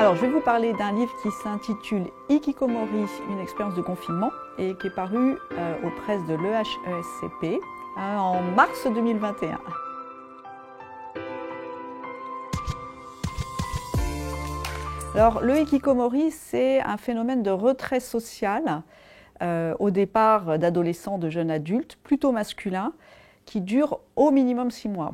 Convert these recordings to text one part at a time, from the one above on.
Alors, je vais vous parler d'un livre qui s'intitule Hikikomori, une expérience de confinement, et qui est paru aux presses de l'EHESCP en mars 2021. Alors, le hikikomori, c'est un phénomène de retrait social, au départ d'adolescents, de jeunes adultes, plutôt masculins, qui dure au minimum 6 mois.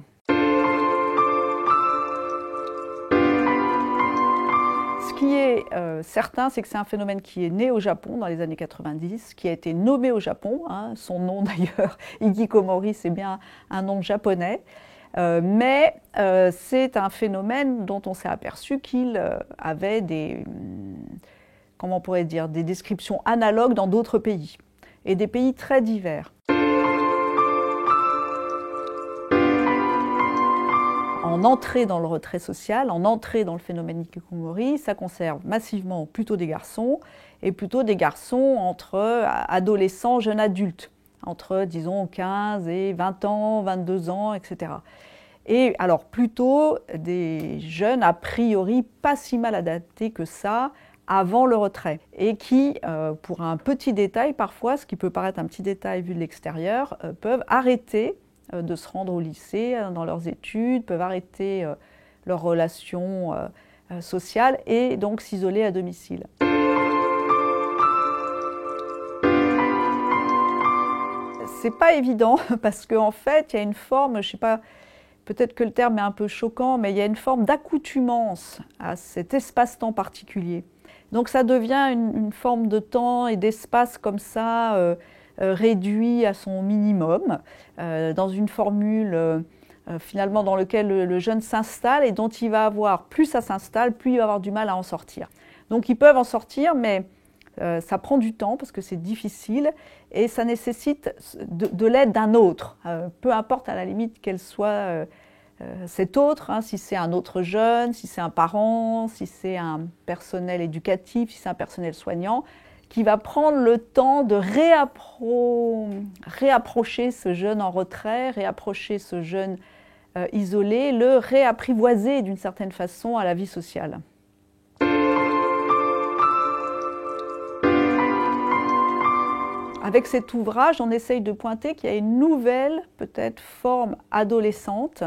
Ce qui est certain, c'est que c'est un phénomène qui est né au Japon dans les années 90, qui a été nommé au Japon. Son nom d'ailleurs, hikikomori, c'est bien un nom japonais. Mais c'est un phénomène dont on s'est aperçu qu'il avait comment on pourrait dire, des descriptions analogues dans d'autres pays, et des pays très divers. En entrée dans le retrait social, en entrée dans le phénomène hikikomori, ça concerne massivement plutôt des garçons, et plutôt des garçons entre adolescents, jeunes adultes, entre disons 15 et 20 ans, 22 ans, etc. Et alors plutôt des jeunes a priori pas si mal adaptés que ça avant le retrait, et qui, pour un petit détail parfois, ce qui peut paraître un petit détail vu de l'extérieur, peuvent arrêter de se rendre au lycée, dans leurs études, peuvent arrêter leurs relations sociales et donc s'isoler à domicile. C'est pas évident parce qu'en fait, il y a une forme, je sais pas, peut-être que le terme est un peu choquant, mais il y a une forme d'accoutumance à cet espace-temps particulier. Donc ça devient une forme de temps et d'espace comme ça, réduit à son minimum, dans une formule finalement dans laquelle le jeune s'installe et dont il va avoir, plus ça s'installe, plus il va avoir du mal à en sortir. Donc ils peuvent en sortir, mais ça prend du temps parce que c'est difficile et ça nécessite de l'aide d'un autre, peu importe à la limite qu'elle soit cet autre, si c'est un autre jeune, si c'est un parent, si c'est un personnel éducatif, si c'est un personnel soignant, qui va prendre le temps de réapprocher ce jeune en retrait, réapprocher ce jeune isolé, le réapprivoiser d'une certaine façon à la vie sociale. Avec cet ouvrage, on essaye de pointer qu'il y a une nouvelle, peut-être, forme adolescente,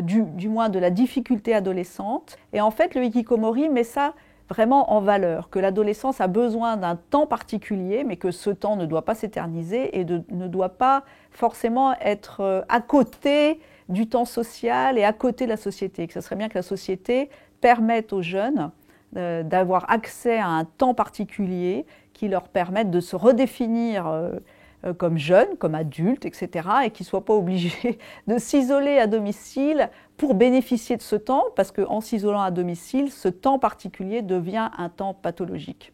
du moins de la difficulté adolescente. Et en fait, le hikikomori met ça vraiment en valeur, que l'adolescence a besoin d'un temps particulier, mais que ce temps ne doit pas s'éterniser et ne doit pas forcément être à côté du temps social et à côté de la société. Que ce serait bien que la société permette aux jeunes d'avoir accès à un temps particulier qui leur permette de se redéfinir comme jeunes, comme adultes, etc. et qu'ils ne soient pas obligés de s'isoler à domicile pour bénéficier de ce temps, parce qu'en s'isolant à domicile, ce temps particulier devient un temps pathologique.